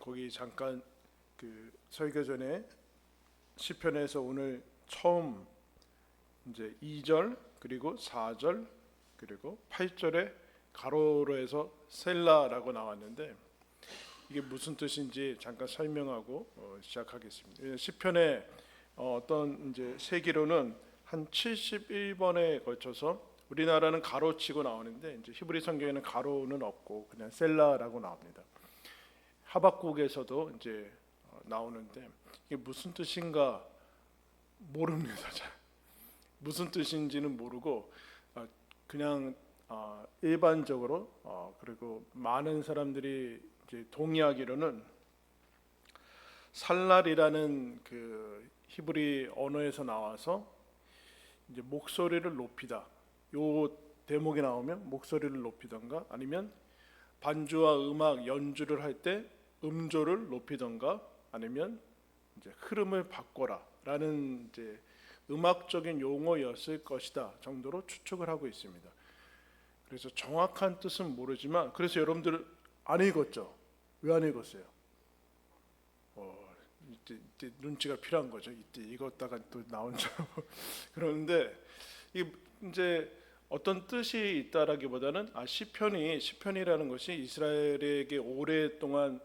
거기 잠깐 그 설교 전에 시편에서 오늘 처음 이제 2절 그리고 4절 그리고 8절에 가로로 해서 셀라라고 나왔는데 이게 무슨 뜻인지 잠깐 설명하고 시작하겠습니다. 시편의 어떤 이제 세기로는 한 71번에 걸쳐서 우리나라는 가로치고 나오는데 이제 히브리 성경에는 가로는 없고 그냥 셀라라고 나옵니다. 하박국에서도 이제 나오는데 이게 무슨 뜻인가 모릅니다. 무슨 뜻인지는 모르고 그냥 일반적으로 그리고 많은 사람들이 이제 동의하기로는 살랄이라는 그 히브리 언어에서 나와서 이제 목소리를 높이다. 요 대목이 나오면 목소리를 높이던가 아니면 반주와 음악 연주를 할 때 음조를 높이던가 아니면 이제 흐름을 바꿔라라는 이제 음악적인 용어였을 것이다 정도로 추측을 하고 있습니다. 그래서 정확한 뜻은 모르지만 그래서 여러분들 안 읽었죠? 왜 안 읽었어요? 이때 눈치가 필요한 거죠. 이때 읽었다가 또 나온 줄 그러는데 이제 어떤 뜻이 있다라기보다는 시편이라는 것이 이스라엘에게 오랫동안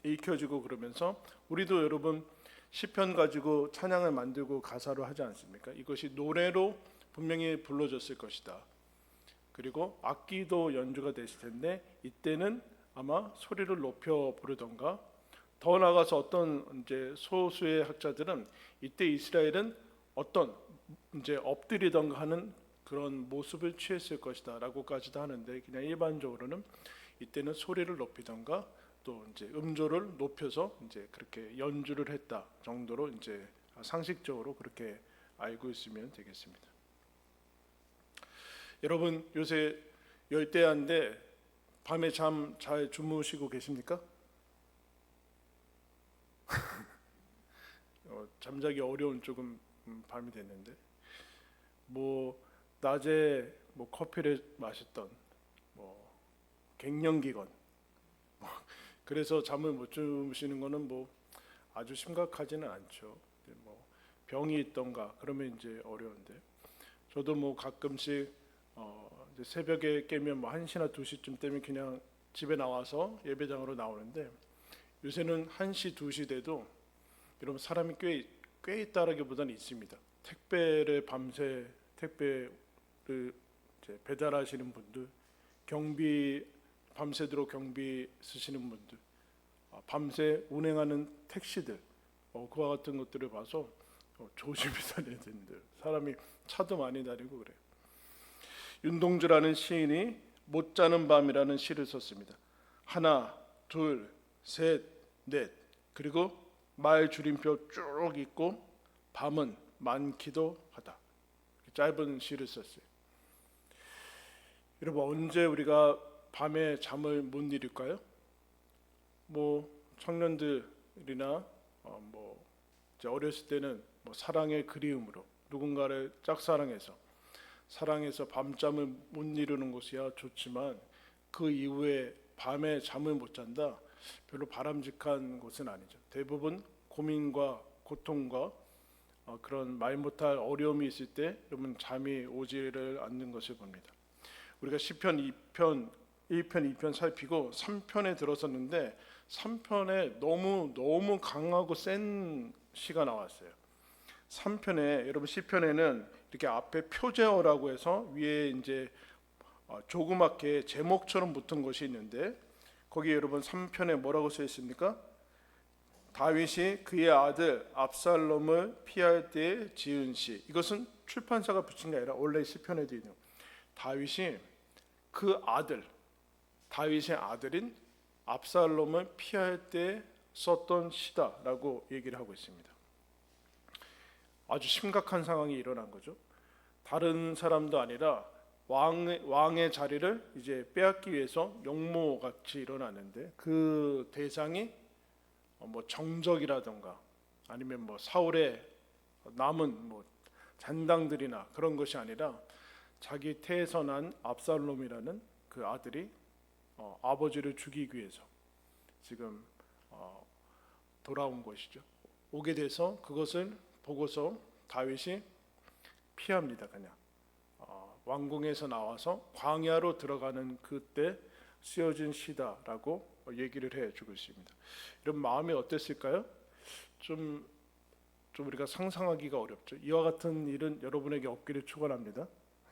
읽혀지고 그러면서 우리도 여러분 시편 가지고 찬양을 만들고 가사로 하지 않습니까? 이것이 노래로 분명히 불러졌을 것이다. 그리고 악기도 연주가 됐을 텐데 이때는 아마 소리를 높여 부르던가 더 나아가서 어떤 이제 소수의 학자들은 이때 이스라엘은 어떤 이제 엎드리던가 하는 그런 모습을 취했을 것이다라고까지도 하는데 그냥 일반적으로는 이때는 소리를 높이던가 또 이제 음조를 높여서 이제 그렇게 연주를 했다 정도로 이제 상식적으로 그렇게 알고 있으면 되겠습니다. 여러분 요새 열대야인데 밤에 잠 잘 주무시고 계십니까? 잠자기 어려운 조금 밤이 됐는데 뭐 낮에 뭐 커피를 마셨던 뭐 갱년기건 그래서 잠을 못 주무시는 거는 뭐 아주 심각하지는 않죠. 뭐 병이 있던가 그러면 이제 어려운데 저도 뭐 가끔씩 이제 새벽에 깨면 뭐 1시나 2시쯤 되면 그냥 집에 나와서 예배장으로 나오는데 요새는 1시, 2시 돼도 여러분 사람이 꽤 있다라기보다는 있습니다. 택배를 밤새 택배를 이제 배달하시는 분들, 밤새도록 경비 쓰시는 분들, 밤새 운행하는 택시들, 그와 같은 것들을 봐서 조심히 다녀야 된다. 사람이 차도 많이 다니고 그래요. 윤동주라는 시인이 못 자는 밤이라는 시를 썼습니다. 하나, 둘, 셋, 넷 그리고 말 줄임표 쭉 있고 밤은 많기도 하다. 짧은 시를 썼어요. 여러분 언제 우리가 밤에 잠을 못 이룰까요? 뭐 청년들이나 뭐 이제 어렸을 때는 뭐 사랑의 그리움으로 누군가를 짝사랑해서 밤잠을 못 이루는 것이야 좋지만 그 이후에 밤에 잠을 못 잔다 별로 바람직한 것은 아니죠. 대부분 고민과 고통과 그런 말 못할 어려움이 있을 때 여러분 잠이 오지를 않는 것을 봅니다. 우리가 시편 2편, 1편, 2편 살피고 3편에 들어섰는데 3편에 너무 강하고 센 시가 나왔어요. 3편에 여러분 시편에는 이렇게 앞에 표제어라고 해서 위에 이제 조그맣게 제목처럼 붙은 것이 있는데 거기에 여러분 3편에 뭐라고 써 있습니까? 다윗이 그의 아들 압살롬을 피할 때에 지은 시. 이것은 출판사가 붙인 게 아니라 원래 시편에도 있는 다윗이 다윗의 아들인 압살롬을 피할 때 썼던 시다라고 얘기를 하고 있습니다. 아주 심각한 상황이 일어난 거죠. 다른 사람도 아니라 왕의 자리를 이제 빼앗기 위해서 용모같이 일어났는데 그 대상이 뭐 정적이라던가 아니면 뭐 사울의 남은 뭐 잔당들이나 그런 것이 아니라 자기 태에서 난 압살롬이라는 그 아들이 아버지를 죽이기 위해서 지금 돌아온 것이죠. 오게 돼서 그것을 보고서 다윗이 피합니다. 그냥 왕궁에서 나와서 광야로 들어가는 그때 쓰여진 시다라고 얘기를 해주고 있습니다. 이런 마음이 어땠을까요? 좀 우리가 상상하기가 어렵죠. 이와 같은 일은 여러분에게 없기를 축원합니다.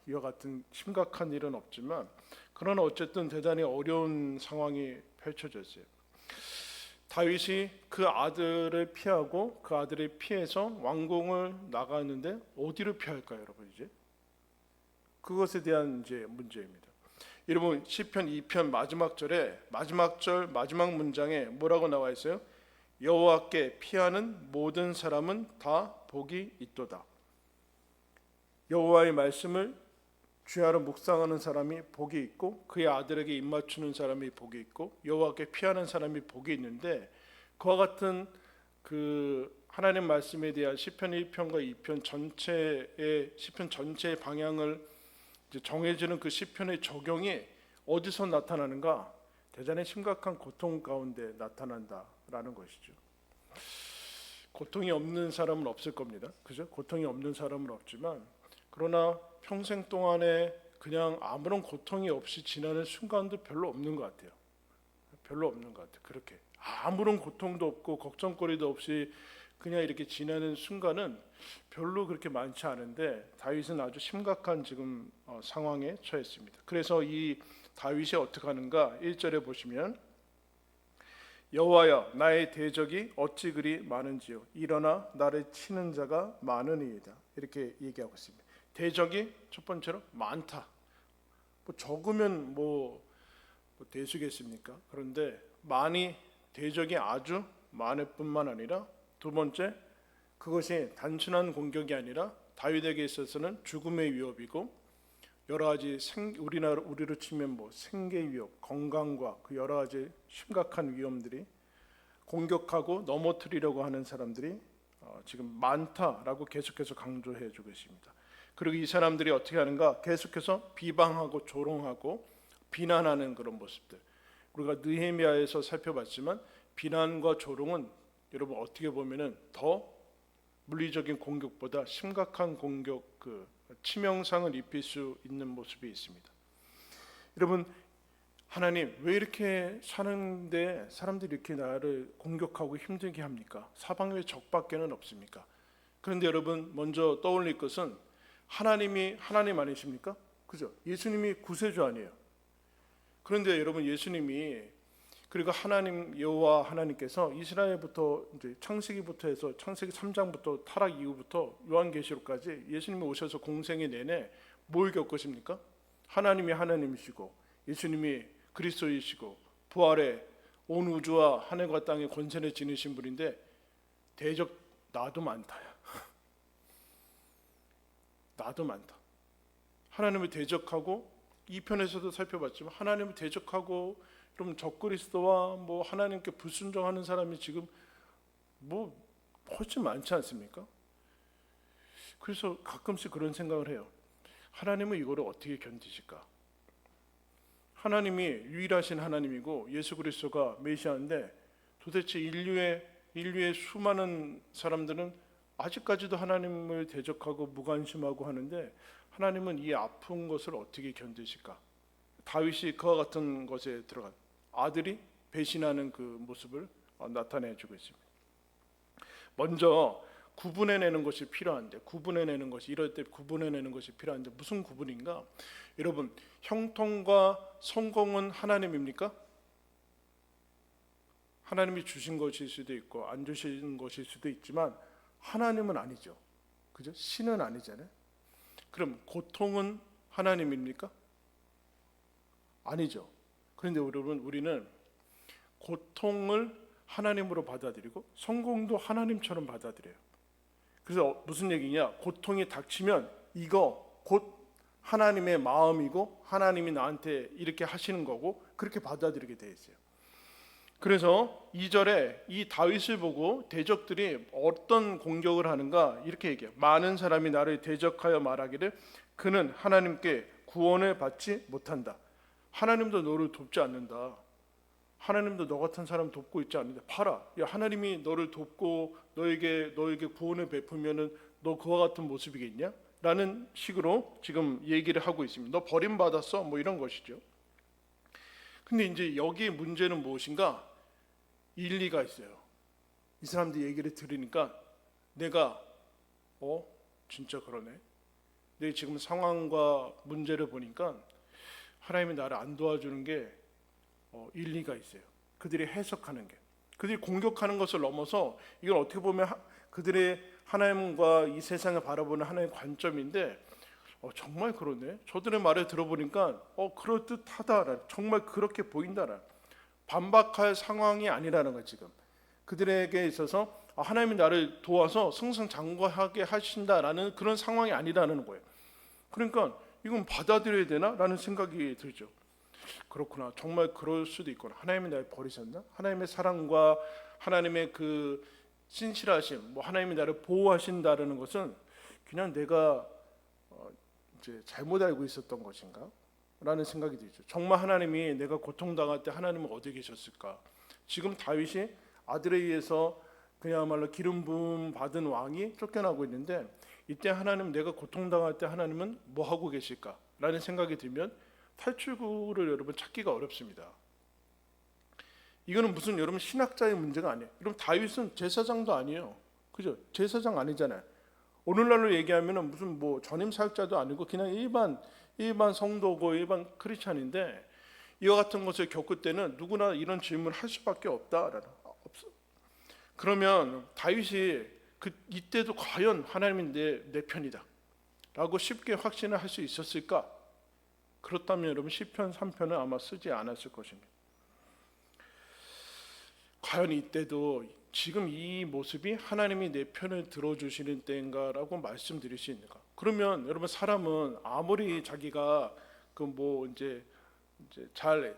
이와 같은 심각한 일은 없지만 그러나 어쨌든 대단히 어려운 상황이 펼쳐졌어요. 다윗이 그 아들을 피하고 그 아들을 피해서 왕궁을 나가는데 어디로 피할까요, 여러분? 이제 그것에 대한 이제 문제입니다. 여러분 시편 2편 마지막 절에 마지막 문장에 뭐라고 나와 있어요? 여호와께 피하는 모든 사람은 다 복이 있도다. 여호와의 말씀을 주야로 묵상하는 사람이 복이 있고 그의 아들에게 입맞추는 사람이 복이 있고 여호와께 피하는 사람이 복이 있는데 그와 같은 그 하나님 말씀에 대한 시편 1편과 2편 전체의 시편 전체의 방향을 이제 정해지는 그 시편의 적용이 어디서 나타나는가? 대단히 심각한 고통 가운데 나타난다라는 것이죠. 고통이 없는 사람은 없을 겁니다. 그죠? 고통이 없는 사람은 없지만 그러나 평생 동안에 그냥 아무런 고통이 없이 지나는 순간도 별로 없는 것 같아요. 별로 없는 것 같아요. 그렇게 아무런 고통도 없고 걱정거리도 없이 그냥 이렇게 지나는 순간은 별로 그렇게 많지 않은데 다윗은 아주 심각한 지금 상황에 처했습니다. 그래서 이 다윗이 어떻게 하는가? 1절에 보시면 여호와여 나의 대적이 어찌 그리 많은지요 일어나 나를 치는 자가 많으니이다. 이렇게 얘기하고 있습니다. 대적이 첫 번째로 많다. 뭐 적으면 뭐 대수겠습니까? 그런데 많이 대적이 아주 많을 뿐만 아니라 두 번째 그것이 단순한 공격이 아니라 다윗에게 있어서는 죽음의 위협이고 여러 가지 우리로 치면 뭐 생계 위협, 건강과 그 여러 가지 심각한 위험들이 공격하고 넘어뜨리려고 하는 사람들이 지금 많다라고 계속해서 강조해주고 있습니다. 그리고 이 사람들이 어떻게 하는가? 계속해서 비방하고 조롱하고 비난하는 그런 모습들. 우리가 느헤미야에서 살펴봤지만 비난과 조롱은 여러분 어떻게 보면은 더 물리적인 공격보다 심각한 공격, 그 치명상을 입힐 수 있는 모습이 있습니다. 여러분 하나님 왜 이렇게 사는데 사람들이 이렇게 나를 공격하고 힘들게 합니까? 사방에 적밖에는 없습니까? 그런데 여러분 먼저 떠올릴 것은 하나님이 하나님 아니십니까? 그죠? 예수님이 구세주 아니에요. 그런데 여러분 예수님이 그리고 하나님 여호와 하나님께서 이스라엘부터 이제 창세기부터 해서 창세기 3장부터 타락 이후부터 요한계시록까지 예수님이 오셔서 공생의 내내 뭘 겪으십니까? 하나님이 하나님이시고 예수님이 그리스도이시고 부활에 온 우주와 하늘과 땅의 권세를 지니신 분인데 대적 나도 많다야. 나도 많다. 하나님을 대적하고 이 편에서도 살펴봤지만 하나님을 대적하고 그럼 적그리스도와 뭐 하나님께 불순종하는 사람이 지금 뭐 훨씬 많지 않습니까? 그래서 가끔씩 그런 생각을 해요. 하나님은 이거를 어떻게 견디실까? 하나님이 유일하신 하나님이고 예수 그리스도가 메시아인데 도대체 인류의 수많은 사람들은 아직까지도 하나님을 대적하고 무관심하고 하는데 하나님은 이 아픈 것을 어떻게 견디실까? 다윗이 그와 같은 것에 들어간 아들이 배신하는 그 모습을 나타내주고 있습니다. 먼저 구분해내는 것이 필요한데 이럴 때 구분해내는 것이 필요한데 무슨 구분인가? 여러분 형통과 성공은 하나님입니까? 하나님이 주신 것일 수도 있고 안 주신 것일 수도 있지만 하나님은 아니죠. 그죠? 신은 아니잖아요. 그럼 고통은 하나님입니까? 아니죠. 그런데 여러분 우리는 고통을 하나님으로 받아들이고 성공도 하나님처럼 받아들여요. 그래서 무슨 얘기냐? 고통이 닥치면 이거 곧 하나님의 마음이고 하나님이 나한테 이렇게 하시는 거고 그렇게 받아들이게 돼 있어요. 그래서 2절에 이 다윗을 보고 대적들이 어떤 공격을 하는가 이렇게 얘기해요. 많은 사람이 나를 대적하여 말하기를 그는 하나님께 구원을 받지 못한다. 하나님도 너를 돕지 않는다. 하나님도 너 같은 사람 돕고 있지 않는데 봐라. 야, 하나님이 너를 돕고 너에게 구원을 베푸면은 너 그와 같은 모습이겠냐? 라는 식으로 지금 얘기를 하고 있습니다. 너 버림받았어? 뭐 이런 것이죠. 근데 이제 여기에 문제는 무엇인가? 일리가 있어요. 이 사람들 얘기를 들으니까 내가 진짜 그러네. 내 지금 상황과 문제를 보니까 하나님이 나를 안 도와주는 게 일리가 있어요. 그들이 해석하는 게, 그들이 공격하는 것을 넘어서 이건 어떻게 보면 그들의 하나님과 이 세상을 바라보는 하나의 관점인데 정말 그러네. 저들의 말을 들어보니까 그럴듯하다. 정말 그렇게 보인다라. 반박할 상황이 아니라는 거예요. 지금 그들에게 있어서 하나님이 나를 도와서 승승장구하게 하신다라는 그런 상황이 아니라는 거예요. 그러니까 이건 받아들여야 되나라는 생각이 들죠. 그렇구나. 정말 그럴 수도 있구나. 하나님이 나를 버리셨나? 하나님의 사랑과 하나님의 그 신실하심, 하나님이 나를 보호하신다라는 것은 그냥 내가 이제 잘못 알고 있었던 것인가? 라는 생각이 들죠. 정말 하나님이 내가 고통당할 때 하나님은 어디 계셨을까? 지금 다윗이 아들에 의해서 그야말로 기름 부음 받은 왕이 쫓겨나고 있는데 이때 하나님, 내가 고통당할 때 하나님은 뭐 하고 계실까? 라는 생각이 들면 탈출구를 여러분 찾기가 어렵습니다. 이거는 무슨 여러분 신학자의 문제가 아니에요. 여러분 다윗은 제사장도 아니에요. 그죠? 제사장 아니잖아요. 오늘날로 얘기하면은 무슨 전임 사역자도 아니고 그냥 일반 성도고 일반 크리스찬인데 이와 같은 것을 겪을 때는 누구나 이런 질문을 할 수밖에 없다라는 없어. 그러면 다윗이 이때도 과연 하나님이 내 편이다라고 쉽게 확신을 할 수 있었을까? 그렇다면 여러분 시편 3편은 아마 쓰지 않았을 것입니다. 과연 이때도 지금 이 모습이 하나님이 내 편을 들어주시는 때인가라고 말씀드릴 수 있는가? 그러면 여러분 사람은 아무리 자기가 이제 잘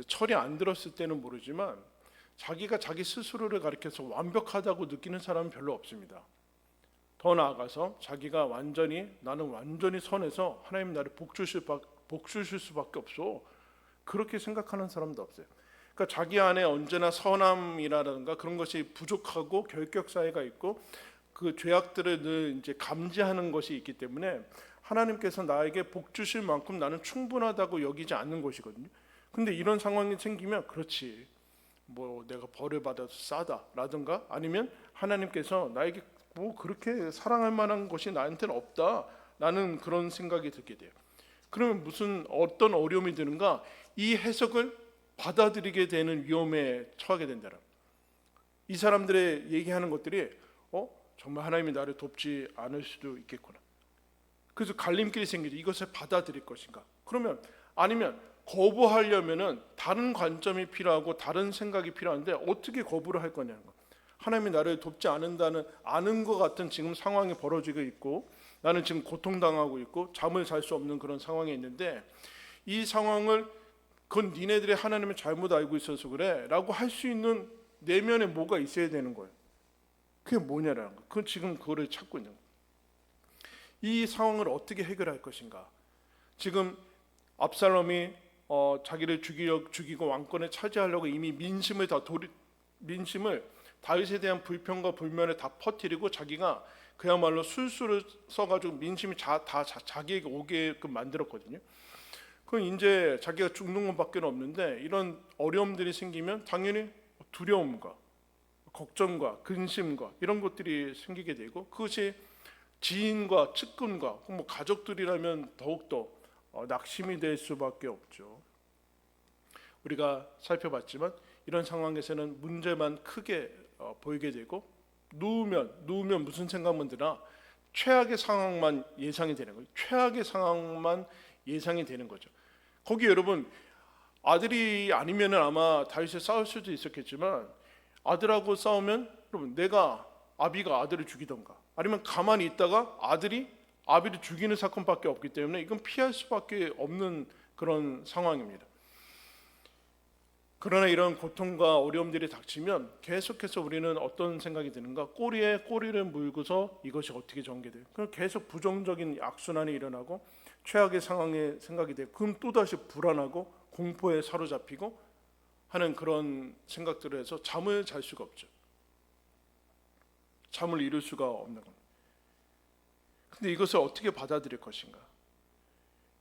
철이 안 들었을 때는 모르지만 자기가 자기 스스로를 가리켜서 완벽하다고 느끼는 사람은 별로 없습니다. 더 나아가서 자기가 나는 완전히 선해서 하나님 나를 복주실 수밖에 없어. 그렇게 생각하는 사람도 없어요. 그러니까 자기 안에 언제나 선함이라든가 그런 것이 부족하고 결격 사이가 있고 그 죄악들을 늘 이제 감지하는 것이 있기 때문에 하나님께서 나에게 복 주실 만큼 나는 충분하다고 여기지 않는 것이거든요. 근데 이런 상황이 생기면 그렇지. 내가 벌을 받아서 싸다라든가 아니면 하나님께서 나에게 그렇게 사랑할 만한 것이 나한테는 없다라는 그런 생각이 들게 돼요. 그러면 어떤 어려움이 드는가? 이 해석을 받아들이게 되는 위험에 처하게 된다라. 이 사람들의 얘기하는 것들이 정말 하나님이 나를 돕지 않을 수도 있겠구나. 그래서 갈림길이 생기죠. 이것을 받아들일 것인가? 그러면 아니면 거부하려면은 다른 관점이 필요하고 다른 생각이 필요한데 어떻게 거부를 할 거냐는 거. 하나님이 나를 돕지 않는다는 아는 것 같은 지금 상황이 벌어지고 있고 나는 지금 고통당하고 있고 잠을 잘 수 없는 그런 상황에 있는데 이 상황을 그건 니네들이 하나님을 잘못 알고 있어서 그래 라고 할 수 있는 내면에 뭐가 있어야 되는 거예요. 그게 뭐냐라는 거예요. 지금 그거를 찾고 있는 거예요. 이 상황을 어떻게 해결할 것인가. 지금 압살롬이 자기를 죽이고 왕권을 차지하려고 이미 민심을 다윗에 대한 불평과 불만을 다 퍼뜨리고 자기가 그야말로 술수를 써가지고 민심이 다 자기에게 오게끔 만들었거든요. 그럼 이제 자기가 죽는 것밖에 없는데 이런 어려움들이 생기면 당연히 두려움과 걱정과 근심과 이런 것들이 생기게 되고 그것이 지인과 측근과 가족들이라면 더욱더 낙심이 될 수밖에 없죠. 우리가 살펴봤지만 이런 상황에서는 문제만 크게 보이게 되고 누우면 무슨 생각만 드나 최악의 상황만 예상이 되는 거예요. 최악의 상황만 예상이 되는 거죠. 거기 여러분 아들이 아니면은 아마 다윗이 싸울 수도 있었겠지만 아들하고 싸우면 여러분 아비가 아들을 죽이던가 아니면 가만히 있다가 아비를 죽이는 사건밖에 없기 때문에 이건 피할 수밖에 없는 그런 상황입니다. 그러나 이런 고통과 어려움들이 닥치면 계속해서 우리는 어떤 생각이 드는가? 꼬리에 꼬리를 물고서 이것이 어떻게 전개돼요? 그럼 계속 부정적인 악순환이 일어나고 최악의 상황에 생각이 되고 그럼 또다시 불안하고 공포에 사로잡히고 하는 그런 생각들을 해서 잠을 잘 수가 없죠. 잠을 이룰 수가 없는 겁니다. 근데 이것을 어떻게 받아들일 것인가?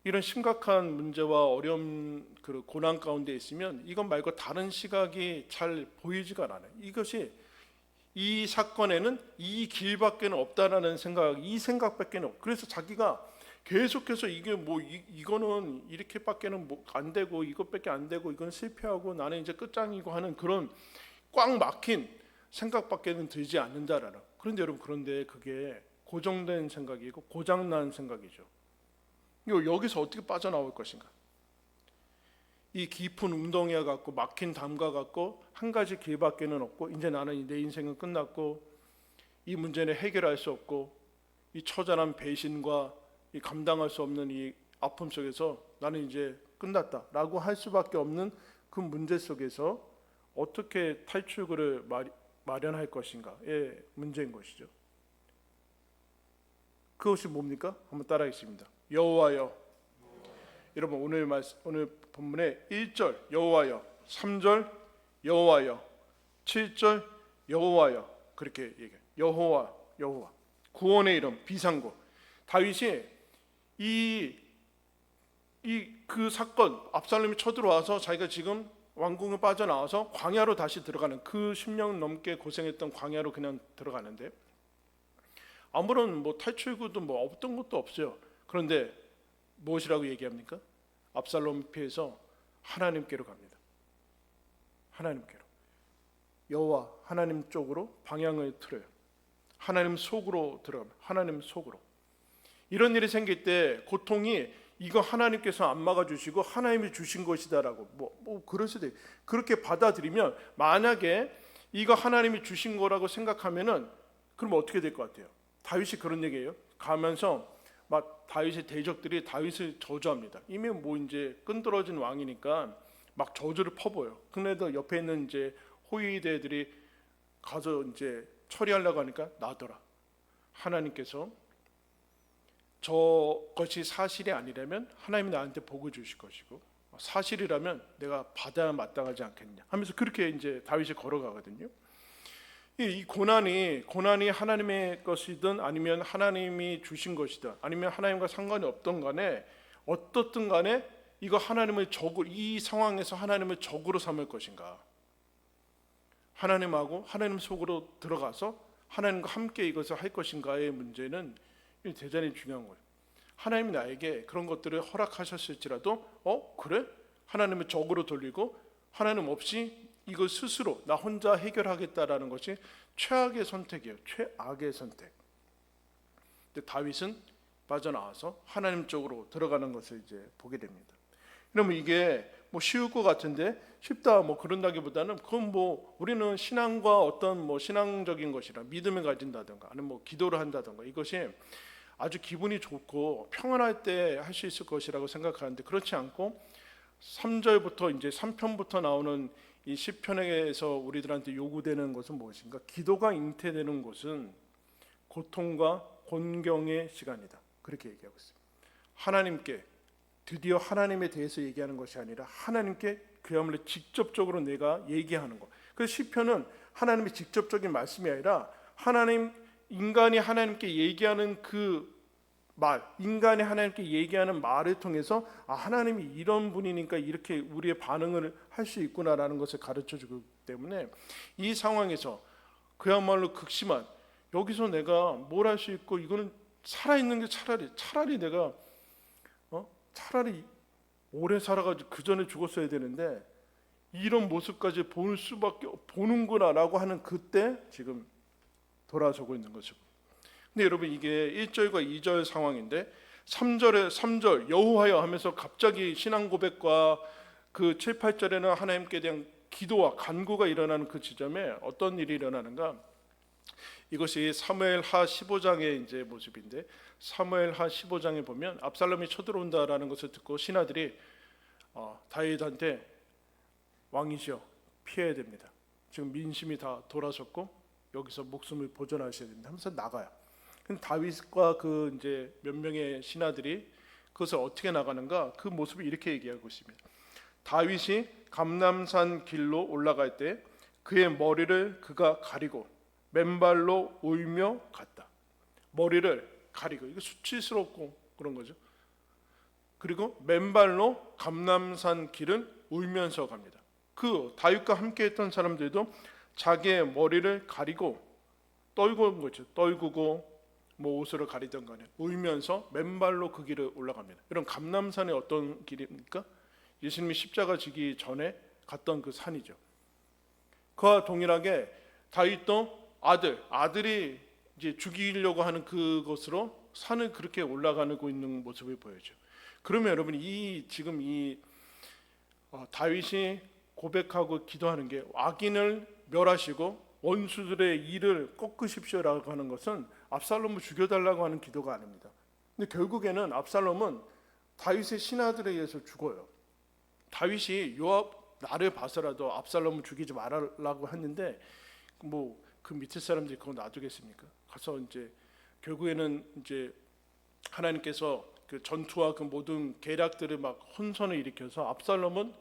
이런 심각한 문제와 어려움, 그 고난 가운데 있으면 이것 말고 다른 시각이 잘 보이지가 않아요. 이것이 이 사건에는 이 길밖에는 없다라는 생각, 이 생각밖에는 없고, 그래서 자기가 계속해서 이게 뭐 이거는 이렇게밖에는 안 되고 이것밖에 안 되고 이건 실패하고 나는 이제 끝장이고 하는 그런 꽉 막힌 생각밖에는 들지 않는다라는. 그런데 여러분, 그런데 그게 고정된 생각이고 고장난 생각이죠. 여기서 어떻게 빠져나올 것인가? 이 깊은 웅덩이와 같고 막힌 담과 같고 한 가지 길밖에는 없고, 이제 나는 내 인생은 끝났고 이 문제는 해결할 수 없고 이 처절한 배신과 이 감당할 수 없는 이 아픔 속에서 나는 이제 끝났다라고 할 수밖에 없는 그 문제 속에서 어떻게 탈출구를 마련할 것인가의 문제인 것이죠. 그것이 뭡니까? 한번 따라하겠습니다. 여호와여. 여러분, 오늘 본문의 1절 여호와여, 3절 여호와여, 7절 여호와여, 그렇게 얘기해요. 여호와, 여호와. 구원의 이름, 비상구. 다윗이 그 사건, 압살롬이 쳐들어와서 자기가 지금 왕궁을 빠져나와서 광야로 다시 들어가는, 그 10년 넘게 고생했던 광야로 그냥 들어가는데 아무런 뭐 탈출구도 뭐 없던 것도 없어요. 그런데 무엇이라고 얘기합니까? 압살롬 피해서 하나님께로 갑니다. 하나님께로. 여호와 하나님 쪽으로 방향을 틀어요. 하나님 속으로 들어갑니다. 하나님 속으로. 이런 일이 생길 때 고통이 이거 하나님께서 안 막아주시고 하나님이 주신 것이다라고 뭐 그럴 수도 있어요. 그렇게 받아들이면, 만약에 이거 하나님이 주신 거라고 생각하면은 그럼 어떻게 될 것 같아요? 다윗이 그런 얘기예요. 가면서 막 다윗의 대적들이 다윗을 저주합니다. 이미 뭐 이제 끈들어진 왕이니까 막 저주를 퍼부어요. 근데도 옆에 있는 이제 호위대들이 가서 이제 처리하려고 하니까 나더라. 하나님께서 저것이 사실이 아니라면 하나님이 나한테 복을 주실 것이고, 사실이라면 내가 받아야 마땅하지 않겠냐 하면서 그렇게 이제 다윗이 걸어가거든요. 이 고난이 하나님의 것이든 아니면 하나님이 주신 것이든 아니면 하나님과 상관이 없던 간에, 어떻든 간에 이거 하나님을 적으로, 이 상황에서 하나님을 적으로 삼을 것인가, 하나님하고 하나님 속으로 들어가서 하나님과 함께 이것을 할 것인가의 문제는 대단히 중요한 거예요. 하나님이 나에게 그런 것들을 허락하셨을지라도 그래? 하나님을 적으로 돌리고 하나님 없이 이걸 스스로 나 혼자 해결하겠다라는 것이 최악의 선택이에요. 최악의 선택. 근데 다윗은 빠져나와서 하나님 쪽으로 들어가는 것을 이제 보게 됩니다. 그러면 이게 뭐 쉬울 것 같은데, 쉽다 뭐 그런다기보다는, 그건 뭐 우리는 신앙과 어떤 뭐 신앙적인 것이라 믿음을 가진다든가 아니면 뭐 기도를 한다든가 이것이 아주 기분이 좋고 평안할 때 할 수 있을 것이라고 생각하는데, 그렇지 않고 3절부터 이제 3편부터 나오는 이 시편에서 우리들한테 요구되는 것은 무엇인가? 기도가 잉태되는 곳은 고통과 곤경의 시간이다. 그렇게 얘기하고 있습니다. 하나님께, 드디어 하나님에 대해서 얘기하는 것이 아니라 하나님께 그야말로 직접적으로 내가 얘기하는 것. 그래서 시편은 하나님의 직접적인 말씀이 아니라 인간이 하나님께 얘기하는 그 말, 인간이 하나님께 얘기하는 말을 통해서 하나님이 이런 분이니까 이렇게 우리의 반응을 할 수 있구나라는 것을 가르쳐주기 때문에, 이 상황에서 그야말로 극심한, 여기서 내가 뭘 할 수 있고, 이거는 살아있는 게 차라리 내가 차라리 오래 살아가지고 그 전에 죽었어야 되는데 이런 모습까지 볼 수밖에 보는구나라고 하는 그때 지금 돌아서고 있는 것이고. 근데 여러분, 이게 1절과 2절 상황인데 3절 여호와여 하면서 갑자기 신앙 고백과 그 7, 8절에는 하나님께 대한 기도와 간구가 일어나는 그 지점에 어떤 일이 일어나는가? 이것이 사무엘하 15장의 이제 모습인데, 사무엘하 15장에 보면 압살롬이 쳐들어온다라는 것을 듣고 신하들이 다윗한테 왕이시여 피해야 됩니다. 지금 민심이 다 돌아섰고 여기서 목숨을 보존하셔야 됩니다 하면서 나가요. 근데 다윗과 그 이제 몇 명의 신하들이 그것을 어떻게 나가는가? 그 모습을 이렇게 얘기하고 있습니다. 다윗이 감람산 길로 올라갈 때 그의 머리를 그가 가리고 맨발로 울며 갔다. 머리를 가리고, 이거 수치스럽고 그런 거죠. 그리고 맨발로 감람산 길을 울면서 갑니다. 그 다윗과 함께했던 사람들도 자기의 머리를 가리고 떨구는 거죠. 떨구고 뭐 옷으로 가리던 간에 울면서 맨발로 그 길을 올라갑니다. 이런 감람산의 어떤 길입니까? 예수님이 십자가 지기 전에 갔던 그 산이죠. 그와 동일하게 다윗도 아들이 이제 죽이려고 하는 그것으로 산을 그렇게 올라가고 있는 모습을 보여줘. 그러면 여러분 지금 다윗이 고백하고 기도하는 게 악인을 멸하시고 원수들의 일을 꺾으십시오라고 하는 것은 압살롬을 죽여달라고 하는 기도가 아닙니다. 근데 결국에는 압살롬은 다윗의 신하들에 의해서 죽어요. 다윗이 요압 나를 봐서라도 압살롬을 죽이지 말라고 했는데 뭐 그 밑에 사람들이 그거 놔두겠습니까? 가서 이제 결국에는 이제 하나님께서 그 전투와 그 모든 계략들을 막 혼선을 일으켜서 압살롬은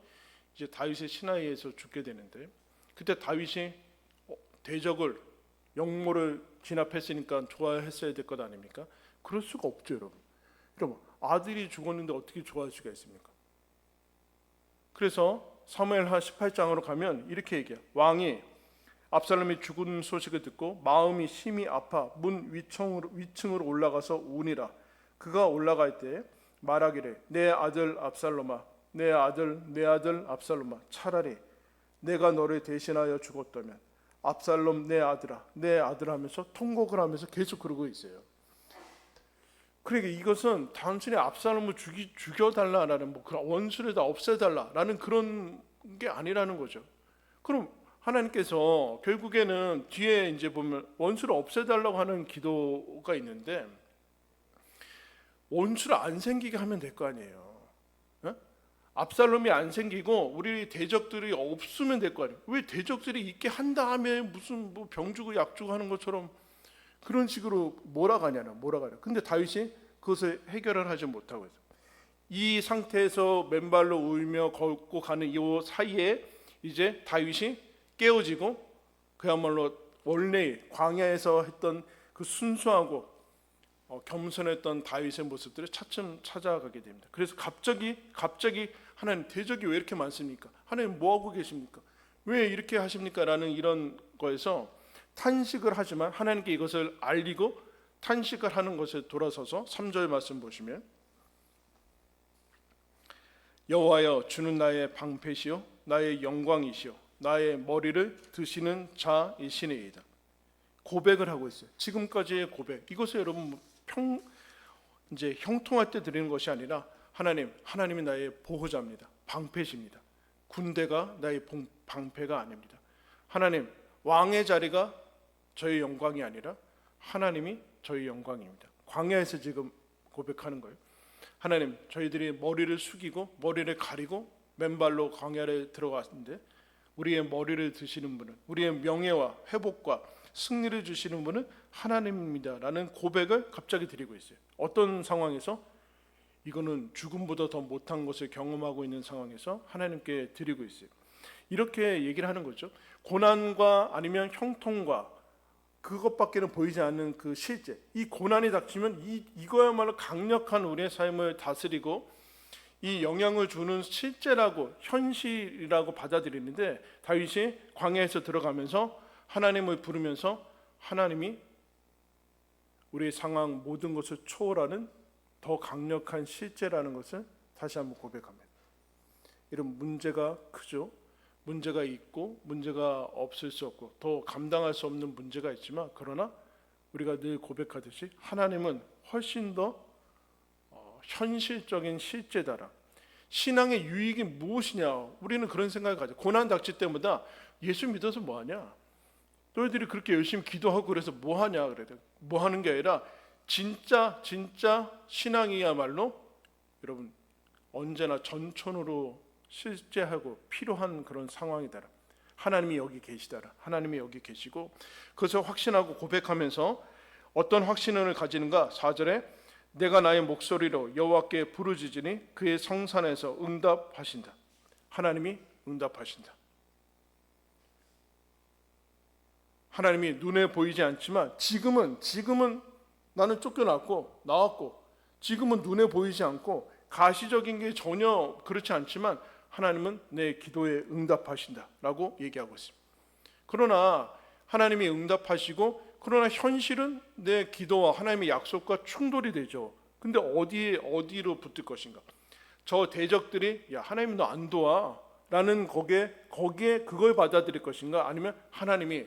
이제 다윗의 신하에 의해서 죽게 되는데, 그때 다윗이 대적을 영모를 진압했으니까 좋아했어야 될 것 아닙니까? 그럴 수가 없죠, 여러분. 여러분, 아들이 죽었는데 어떻게 좋아할 수가 있습니까? 그래서 사무엘하 18장으로 가면 이렇게 얘기해요. 왕이 압살롬이 죽은 소식을 듣고 마음이 심히 아파 문 위층으로 올라가서 우니라. 그가 올라갈 때 말하기를 내 아들 압살롬아, 내 아들 압살롬아, 차라리 내가 너를 대신하여 죽었다면 압살롬 내 아들아 하면서 통곡을 하면서 계속 그러고 있어요. 그러니까 이것은 단순히 압살롬을 죽여달라라는 뭐 그런 원수를 다 없애달라라는 그런 게 아니라는 거죠. 그럼 하나님께서 결국에는 뒤에 이제 보면 원수를 없애달라고 하는 기도가 있는데 원수를 안 생기게 하면 될 거 아니에요. 압살롬이 안 생기고 우리 대적들이 없으면 될 거 아니에요. 왜 대적들이 있게 한 다음에 무슨 뭐 병 주고 약 주고 하는 것처럼 그런 식으로 몰아가냐. 근데 다윗이 그것을 해결을 하지 못하고 있어요. 이 상태에서 맨발로 울며 걷고 가는 이 사이에 이제 다윗이 깨어지고 그야말로 원래 광야에서 했던 그 순수하고 겸손했던 다윗의 모습들을 차츰 찾아가게 됩니다. 그래서 갑자기 하나님, 대적이 왜 이렇게 많습니까? 하나님 뭐 하고 계십니까? 왜 이렇게 하십니까? 라는 이런 거에서 탄식을 하지만 하나님께 이것을 알리고 탄식을 하는 것에 돌아서서 3절 말씀 보시면 여호와여, 주는 나의 방패시요 나의 영광이시요 나의 머리를 드시는 자이시니이다. 고백을 하고 있어요. 지금까지의 고백. 이것을 여러분 이제 형통할 때 드리는 것이 아니라 하나님이 나의 보호자입니다. 방패십니다. 군대가 나의 방패가 아닙니다. 하나님, 왕의 자리가 저의 영광이 아니라 하나님이 저의 영광입니다. 광야에서 지금 고백하는 거예요. 하나님, 저희들이 머리를 숙이고 머리를 가리고 맨발로 광야를 들어갔는데 우리의 머리를 드시는 분은, 우리의 명예와 회복과 승리를 주시는 분은 하나님입니다 라는 고백을 갑자기 드리고 있어요. 어떤 상황에서? 이거는 죽음보다 더 못한 것을 경험하고 있는 상황에서 하나님께 드리고 있어요. 이렇게 얘기를 하는 거죠. 고난과 아니면 형통과 그것밖에는 보이지 않는 그 실제, 이 고난이 닥치면 이거야말로 강력한 우리의 삶을 다스리고 이 영향을 주는 실제라고, 현실이라고 받아들이는데, 다윗이 광야에서 들어가면서 하나님을 부르면서 하나님이 우리의 상황 모든 것을 초월하는 더 강력한 실제라는 것을 다시 한번 고백합니다. 이런 문제가 크죠. 문제가 있고 문제가 없을 수 없고 더 감당할 수 없는 문제가 있지만, 그러나 우리가 늘 고백하듯이 하나님은 훨씬 더 현실적인 실제다라. 신앙의 유익이 무엇이냐? 우리는 그런 생각을 가져. 고난 닥칠 때마다 예수 믿어서 뭐하냐? 너희들이 그렇게 열심히 기도하고 그래서 뭐하냐? 그래요. 뭐하는 게 아니라 진짜 신앙이야말로 여러분 언제나 전천후로 실제하고 필요한 그런 상황이다. 하나님이 여기 계시다라. 하나님이 여기 계시고 그것을 확신하고 고백하면서 어떤 확신을 가지는가? 4절에 내가 나의 목소리로 여호와께 부르짖으니 그의 성산에서 응답하신다. 하나님이 응답하신다. 하나님이 눈에 보이지 않지만 지금은 나는 쫓겨났고 나왔고 지금은 눈에 보이지 않고 가시적인 게 전혀 그렇지 않지만 하나님은 내 기도에 응답하신다라고 얘기하고 있습니다. 그러나 하나님이 응답하시고 그러나 현실은 내 기도와 하나님의 약속과 충돌이 되죠. 근데 어디로 붙을 것인가? 저 대적들이 야 하나님 너 안 도와 라는 거기에 그걸 받아들일 것인가? 아니면 하나님이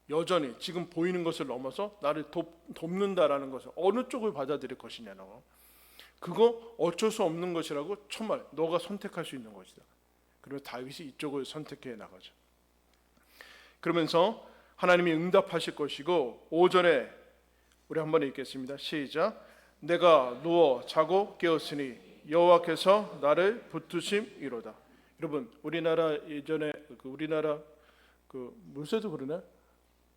여전히 지금 보이는 것을 넘어서 나를 돕는다라는 것을 어느 쪽을 받아들일 것이냐는 거. 그거 어쩔 수 없는 것이라고 정말 너가 선택할 수 있는 것이다. 그러면 다윗이 이쪽을 선택해 나가죠. 그러면서 하나님이 응답하실 것이고 5절에 우리 한번 읽겠습니다. 시작. 내가 누워 자고 깨었으니 여호와께서 나를 붙드심이로다. 여러분 우리나라 예전에 우리나라 요새도 그러네.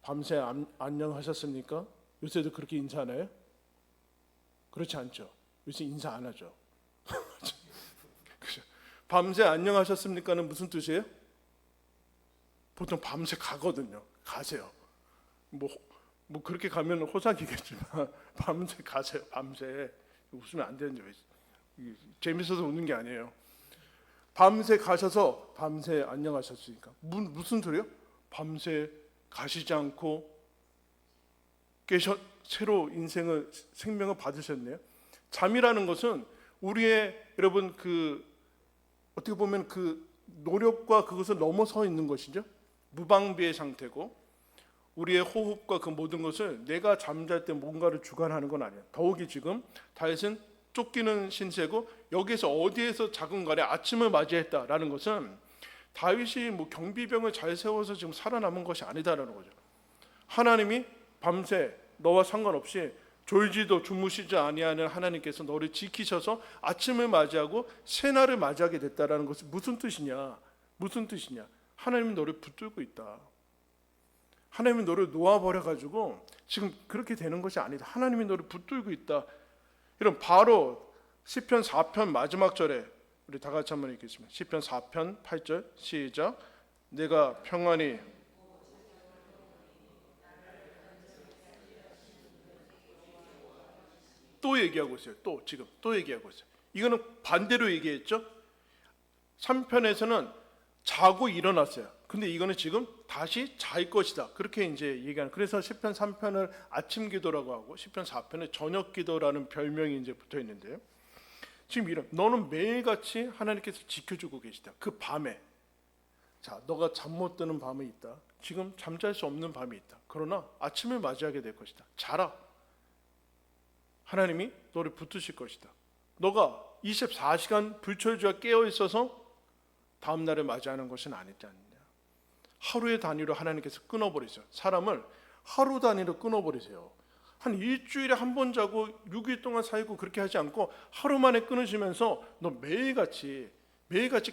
밤새 안녕하셨습니까? 요새도 그렇게 인사하나요? 그렇지 않죠. 요새 인사 안 하죠. 밤새 안녕하셨습니까는 무슨 뜻이에요? 보통 밤새 가거든요. 가세요. 뭐 그렇게 가면 호상이겠지만 밤새 가세요. 밤새 웃으면 안 되는데 재밌어서 웃는 게 아니에요. 밤새 가셔서 밤새 안녕하셨으니까 무슨 소리요? 밤새 가시지 않고 새로 생명을 받으셨네요. 잠이라는 것은 우리의 여러분 어떻게 보면 노력과 그것을 넘어서 있는 것이죠. 무방비의 상태고 우리의 호흡과 그 모든 것을 내가 잠잘 때 뭔가를 주관하는 건 아니에요. 더욱이 지금 다윗은 쫓기는 신세고 여기에서 어디에서 작은 간에 아침을 맞이했다라는 것은 다윗이 경비병을 잘 세워서 지금 살아남은 것이 아니다라는 거죠. 하나님이 밤새 너와 상관없이 졸지도 주무시지 아니하는 하나님께서 너를 지키셔서 아침을 맞이하고 새날을 맞이하게 됐다라는 것은 무슨 뜻이냐? 하나님이 너를 붙들고 있다. 하나님이 너를 놓아버려가지고 지금 그렇게 되는 것이 아니다. 하나님이 너를 붙들고 있다. 이런 바로 시편 4편 마지막 절에 우리 다 같이 한번 읽겠습니다. 시편 4편 8절 시작. 내가 평안히 또 얘기하고 있어요. 또 얘기하고 있어요. 이거는 반대로 얘기했죠. 3편에서는 자고 일어났어요. 근데 이거는 지금 다시 잘 것이다. 그렇게 이제 얘기하는. 그래서 시편 3편을 아침 기도라고 하고 시편 4편에 저녁 기도라는 별명이 이제 붙어 있는데요. 지금 너는 매일같이 하나님께서 지켜주고 계시다. 그 밤에 너가 잠 못 드는 밤이 있다. 지금 잠잘 수 없는 밤이 있다. 그러나 아침을 맞이하게 될 것이다. 자라. 하나님이 너를 붙드실 것이다. 너가 24시간 불철주야 깨어 있어서 다음 날을 맞이하는 것은 아니지 않느냐. 하루의 단위로 하나님께서 끊어버리세요. 사람을 하루 단위로 끊어버리세요. 한 일주일에 한 번 자고 6일 동안 살고 그렇게 하지 않고 하루 만에 끊으시면서 너 매일같이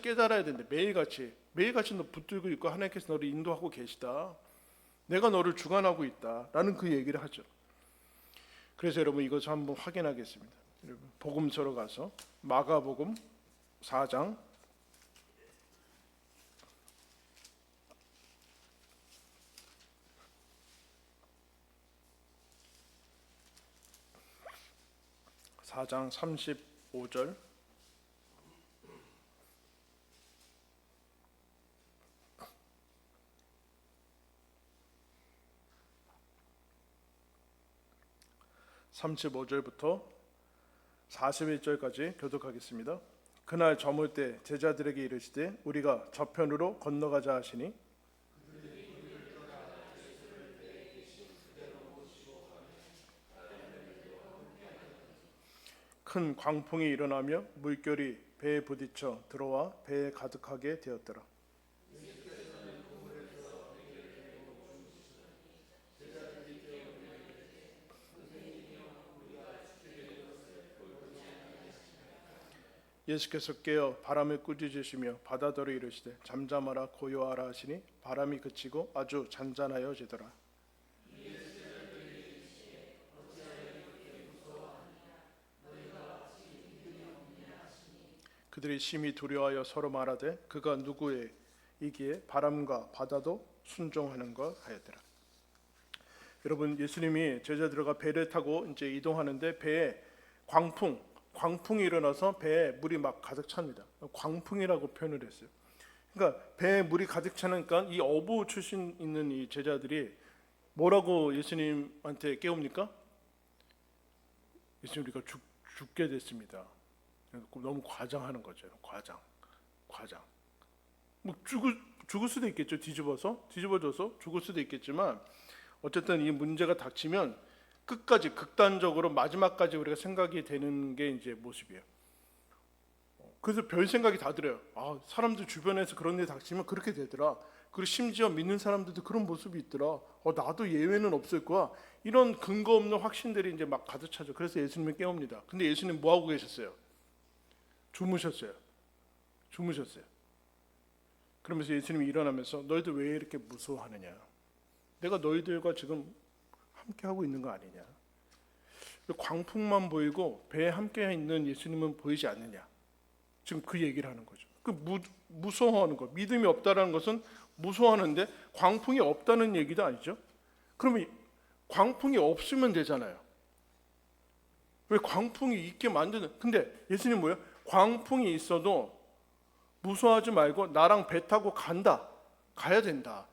깨달아야 된다. 매일같이 너 붙들고 있고 하나님께서 너를 인도하고 계시다. 내가 너를 주관하고 있다. 라는 그 얘기를 하죠. 그래서 여러분 이것을 한번 확인하겠습니다. 여러분 복음서로 가서 마가복음 4장 35절 (35절부터) 41절까지 교독하겠습니다. 그날 저물 때 제자들에게 이르시되 우리가 저편으로 건너가자 하시니 큰 광풍이 일어나며 물결이 배에 부딪혀 들어와 배에 가득하게 되었더라. 예수께서 깨어 바람을 꾸짖으시며 바다더러 이르시되 잠잠하라 고요하라 하시니 바람이 그치고 아주 잔잔하여지더라. 그들이 심히 두려워하여 서로 말하되 그가 누구의이기에 바람과 바다도 순종하는가 하였더라. 여러분, 예수님이 제자들과 배를 타고 이제 이동하는데 배에 광풍이 일어나서 배에 물이 막 가득 찹니다. 광풍이라고 표현을 했어요. 그러니까 배에 물이 가득 차니까 이 어부 출신 있는 이 제자들이 뭐라고 예수님한테 깨웁니까? 예수님, 우리가 죽게 됐습니다. 너무 과장하는 거죠. 과장. 뭐 죽을 수도 있겠죠. 뒤집어져서 죽을 수도 있겠지만 어쨌든 이 문제가 닥치면 끝까지 극단적으로 마지막까지 우리가 생각이 되는 게 이제 모습이에요. 그래서 별 생각이 다 들어요. 사람들 주변에서 그런 일 닥치면 그렇게 되더라. 그리고 심지어 믿는 사람들도 그런 모습이 있더라. 나도 예외는 없을 거야. 이런 근거 없는 확신들이 이제 막 가득 차죠. 그래서 예수님을 깨웁니다. 근데 예수님 뭐 하고 계셨어요? 주무셨어요. 그러면서 예수님이 일어나면서 너희들 왜 이렇게 무서워하느냐? 내가 너희들과 지금 함께 하고 있는 거 아니냐? 광풍만 보이고 배에 함께 있는 예수님은 보이지 않느냐? 지금 그 얘기를 하는 거죠. 무서워하는 거, 믿음이 없다라는 것은 무서워하는데 광풍이 없다는 얘기도 아니죠. 그러면 광풍이 없으면 되잖아요. 왜 광풍이 있게 만드는? 근데 예수님 뭐예요? 광풍이 있어도 무서워하지 말고 나랑 배 타고 가야 된다.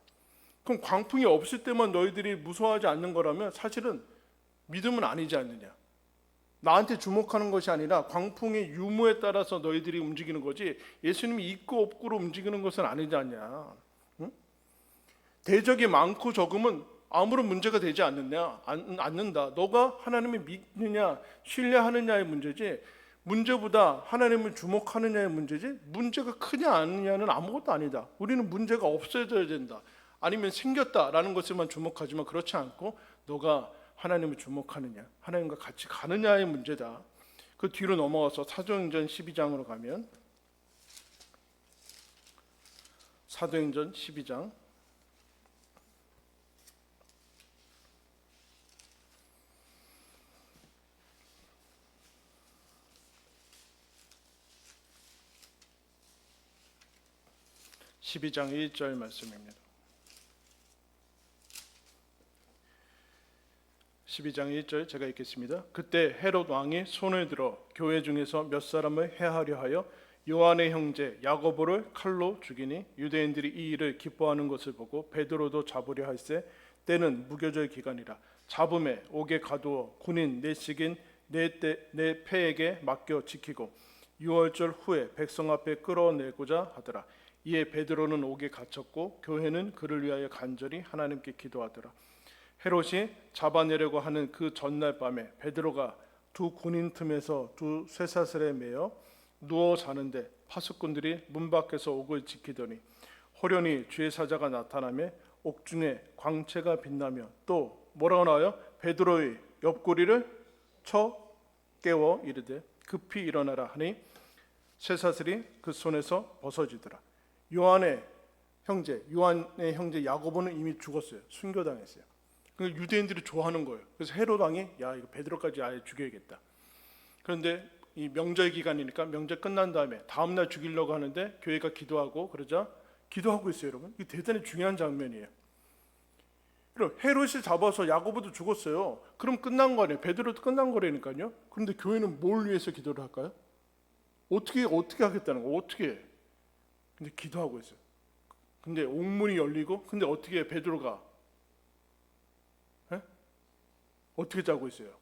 그럼 광풍이 없을 때만 너희들이 무서워하지 않는 거라면 사실은 믿음은 아니지 않느냐. 나한테 주목하는 것이 아니라 광풍의 유무에 따라서 너희들이 움직이는 거지 예수님이 있고 없고로 움직이는 것은 아니지 않냐. 응? 대적이 많고 적으면 아무런 문제가 되지 않는다. 너가 하나님을 믿느냐 신뢰하느냐의 문제지 문제보다 하나님을 주목하느냐의 문제지 문제가 크냐 아니냐는 아무것도 아니다. 우리는 문제가 없어져야 된다. 아니면 생겼다라는 것에만 주목하지만 그렇지 않고 너가 하나님을 주목하느냐 하나님과 같이 가느냐의 문제다. 그 뒤로 넘어가서 사도행전 12장으로 가면 사도행전 12장 12장 1절 말씀입니다. 12장 1절 제가 읽겠습니다. 그때 헤롯 왕이 손을 들어 교회 중에서 몇 사람을 해하려 하여 요한의 형제 야고보를 칼로 죽이니 유대인들이 이 일을 기뻐하는 것을 보고 베드로도 잡으려 할세 때는 무교절 기간이라 잡음에 옥에 가두어 군인 넷씩인 내 패에게 맡겨 지키고 6월절 후에 백성 앞에 끌어내고자 하더라. 이에 베드로는 옥에 갇혔고 교회는 그를 위하여 간절히 하나님께 기도하더라. 헤롯이 잡아내려고 하는 그 전날 밤에 베드로가 두 군인 틈에서 두 쇠사슬에 매여 누워 자는데 파수꾼들이 문 밖에서 옥을 지키더니 호련히 주의 사자가 나타나며 옥중에 광채가 빛나며 또 뭐라고 나와요? 베드로의 옆구리를 쳐 깨워 이르되 급히 일어나라 하니 쇠사슬이 그 손에서 벗어지더라. 요한의 형제 야고보는 이미 죽었어요. 순교당했어요. 유대인들이 좋아하는 거예요. 그래서 헤롯 왕이 이거 베드로까지 아예 죽여야겠다. 그런데 이 명절 기간이니까 명절 끝난 다음에 다음 날 죽이려고 하는데 교회가 기도하고 그러자 기도하고 있어요, 여러분. 이게 대단히 중요한 장면이에요. 그럼 헤롯이 잡아서 야고보도 죽었어요. 그럼 끝난 거네. 베드로도 끝난 거라니까요. 그런데 교회는 뭘 위해서 기도를 할까요? 어떻게 하겠다는 거? 어떻게 해? 근데 기도하고 있어요. 근데 옥문이 열리고 근데 어떻게 해? 베드로가 어떻게 자고 있어요?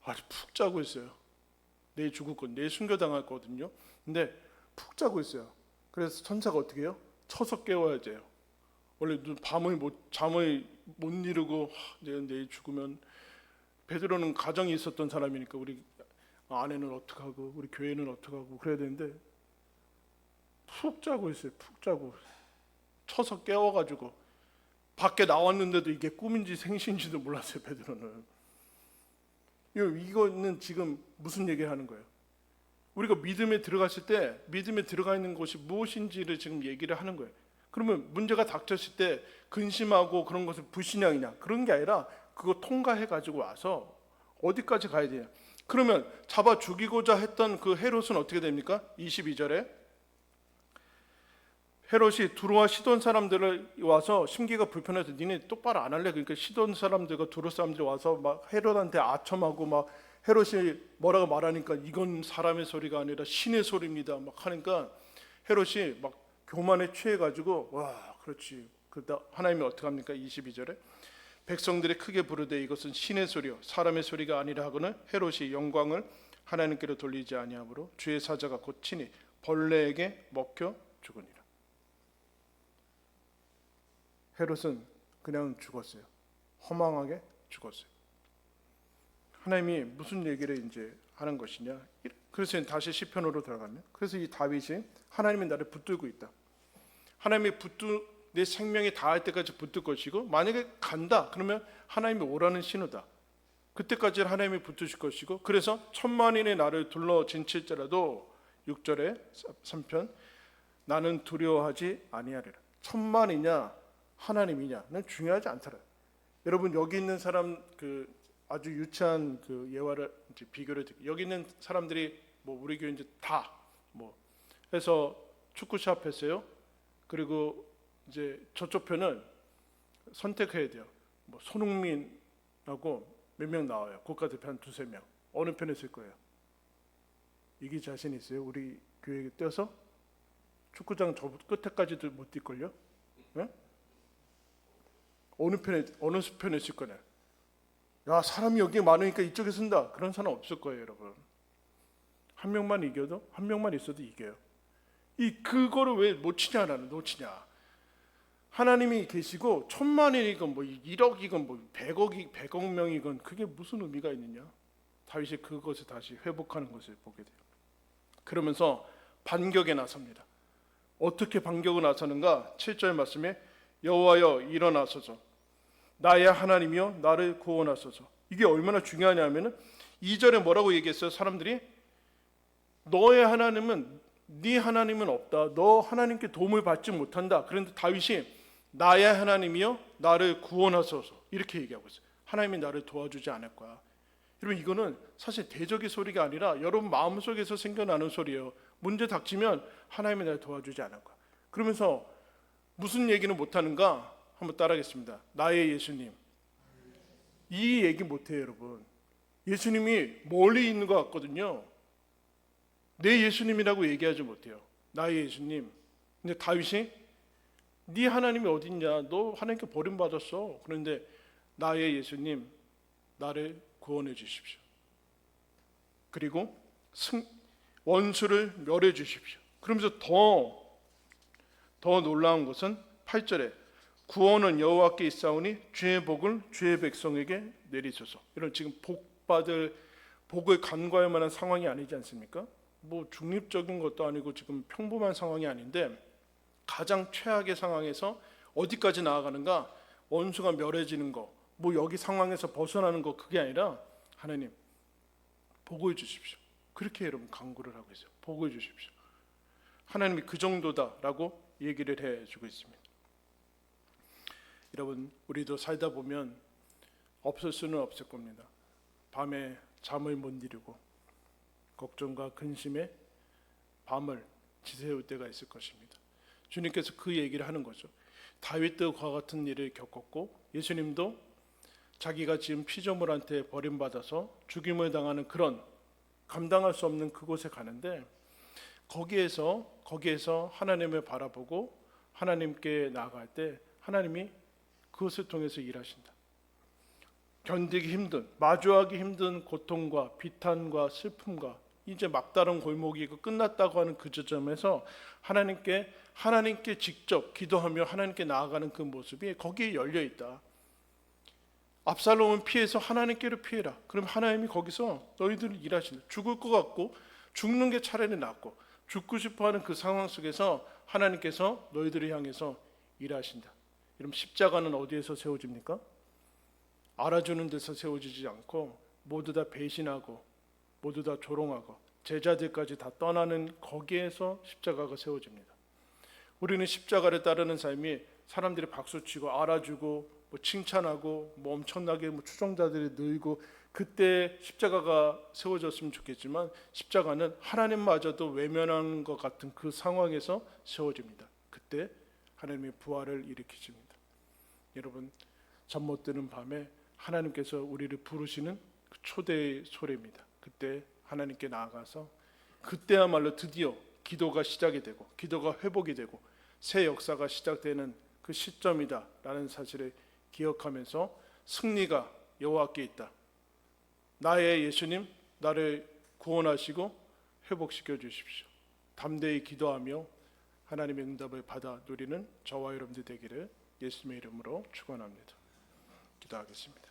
아주 푹 자고 있어요. 내일 죽을 건, 내일 순교당할 거거든요. 근데 푹 자고 있어요. 그래서 천사가 어떻게 해요? 쳐서 깨워야 돼요. 원래 잠을 못 이루고 내일 죽으면 베드로는 가정이 있었던 사람이니까 우리 아내는 어떡하고 우리 교회는 어떡하고 그래야 되는데 푹 자고 있어요. 푹 자고 쳐서 깨워가지고 밖에 나왔는데도 이게 꿈인지 생신인지도 몰랐어요. 베드로는. 이거는 지금 무슨 얘기를 하는 거예요? 우리가 믿음에 들어갔을 때 믿음에 들어가 있는 것이 무엇인지를 지금 얘기를 하는 거예요. 그러면 문제가 닥쳤을 때 근심하고 그런 것을 불신앙이냐 그런 게 아니라 그거 통과해 가지고 와서 어디까지 가야 되냐. 그러면 잡아 죽이고자 했던 그 헤롯은 어떻게 됩니까? 22절에 헤롯이 두로와 시돈 사람들을 와서 심기가 불편해서 니네 똑바로 안 할래? 그러니까 시돈 사람들과 두로 사람들이 와서 막 헤롯한테 아첨하고 막 헤롯이 뭐라고 말하니까 이건 사람의 소리가 아니라 신의 소리입니다. 막 하니까 헤롯이 막 교만에 취해가지고 와 그렇지. 그다 하나님이 어떻게 합니까? 22절에 백성들이 크게 부르되 이것은 신의 소리요 사람의 소리가 아니라 하고는 헤롯이 영광을 하나님께로 돌리지 아니하므로 주의 사자가 곧 친히 벌레에게 먹혀 죽으니라. 헤롯은 그냥 죽었어요. 허망하게 죽었어요. 하나님이 무슨 얘기를 이제 하는 것이냐? 그래서 다시 시편으로 들어가면 그래서 이 다윗이 하나님이 나를 붙들고 있다. 하나님이 내 생명이 다할 때까지 붙들 것이고 만약에 간다 그러면 하나님이 오라는 신호다. 그때까지는 하나님이 붙드실 것이고 그래서 천만인의 나를 둘러 진칠지라도 6절에 3편 나는 두려워하지 아니하리라. 천만이냐 하나님이냐는 중요하지 않더라. 여러분 여기 있는 사람 그 아주 유치한 그 예화를 이제 비교를 드릴게요. 여기 있는 사람들이 뭐 우리 교회 이제 다 뭐 해서 축구샵 했어요. 그리고 이제 저쪽 편은 선택해야 돼요. 뭐 손흥민하고 몇 명 나와요. 국가대표 한 두세 명. 어느 편에 쓸 거예요? 이게 자신 있어요? 우리 교회에 뛰어서 축구장 저 끝에까지도 못 뛸걸요? 네? 어느 편에 쓸 거냐? 야 사람이 여기 많으니까 이쪽에 쓴다. 그런 사람 없을 거예요, 여러분. 한 명만 이겨도 한 명만 있어도 이겨요. 그거를 왜 못 치냐 나는 놓치냐? 하나님이 계시고 천만이건 뭐 1억이건 뭐 100억 명이건 그게 무슨 의미가 있느냐? 다윗이 그것을 다시 회복하는 것을 보게 돼요. 그러면서 반격에 나섭니다. 어떻게 반격을 나서는가? 7절 말씀에 여호와여 일어나소서 나의 하나님이여 나를 구원하소서. 이게 얼마나 중요하냐면은 2절에 뭐라고 얘기했어요? 사람들이 너의 하나님은 네 하나님은 없다. 너 하나님께 도움을 받지 못한다. 그런데 다윗이 나의 하나님이여 나를 구원하소서 이렇게 얘기하고 있어요. 하나님이 나를 도와주지 않을 거야. 여러분 이거는 사실 대적의 소리가 아니라 여러분 마음속에서 생겨나는 소리예요. 문제 닥치면 하나님이 나를 도와주지 않을 거야. 그러면서 무슨 얘기는 못하는가? 한번 따라하겠습니다. 나의 예수님. 이 얘기 못해요, 여러분. 예수님이 멀리 있는 것 같거든요. 내 예수님이라고 얘기하지 못해요. 나의 예수님. 근데 다윗이 네 하나님이 어딨냐? 너 하나님께 버림받았어. 그런데 나의 예수님, 나를 구원해 주십시오. 그리고 원수를 멸해 주십시오. 그러면서 더 놀라운 것은 8절에 구원은 여호와께 있사오니 주의 복을 주의 백성에게 내리소서. 이런 지금 복을 간과할 만한 상황이 아니지 않습니까? 뭐 중립적인 것도 아니고 지금 평범한 상황이 아닌데 가장 최악의 상황에서 어디까지 나아가는가? 원수가 멸해지는 거, 뭐 여기 상황에서 벗어나는 거 그게 아니라 하나님 복을 주십시오. 그렇게 여러분 간구를 하고 있어요. 복을 주십시오. 하나님이 그 정도다라고 얘기를 해주고 있습니다. 여러분 우리도 살다 보면 없을 수는 없을 겁니다. 밤에 잠을 못 이루고 걱정과 근심에 밤을 지새울 때가 있을 것입니다. 주님께서 그 얘기를 하는 거죠. 다윗도 그와 같은 일을 겪었고 예수님도 자기가 지은 피조물한테 버림받아서 죽임을 당하는 그런 감당할 수 없는 그곳에 가는데 거기에서 하나님을 바라보고 하나님께 나아갈 때 하나님이 그것을 통해서 일하신다. 견디기 힘든, 마주하기 힘든 고통과 비탄과 슬픔과 이제 막다른 골목이 끝났다고 하는 그 지점에서 하나님께 직접 기도하며 하나님께 나아가는 그 모습이 거기에 열려 있다. 압살롬은 피해서 하나님께로 피해라. 그럼 하나님이 거기서 너희들을 일하신다. 죽을 것 같고 죽는 게 차라리 낫고 죽고 싶어하는 그 상황 속에서 하나님께서 너희들을 향해서 일하신다. 여러분 십자가는 어디에서 세워집니까? 알아주는 데서 세워지지 않고 모두 다 배신하고 모두 다 조롱하고 제자들까지 다 떠나는 거기에서 십자가가 세워집니다. 우리는 십자가를 따르는 삶이 사람들이 박수치고 알아주고 뭐 칭찬하고 뭐 엄청나게 추종자들이 늘고 그때 십자가가 세워졌으면 좋겠지만 십자가는 하나님마저도 외면한 것 같은 그 상황에서 세워집니다. 그때 하나님의 부활을 일으키십니다. 여러분, 잠 못 드는 밤에 하나님께서 우리를 부르시는 그 초대의 소리입니다. 그때 하나님께 나아가서 그때야말로 드디어 기도가 시작이 되고 기도가 회복이 되고 새 역사가 시작되는 그 시점이다라는 사실을 기억하면서 승리가 여호와께 있다. 나의 예수님, 나를 구원하시고 회복시켜 주십시오. 담대히 기도하며 하나님의 응답을 받아 누리는 저와 여러분들 되기를 예수님의 이름으로 축원합니다. 기도하겠습니다.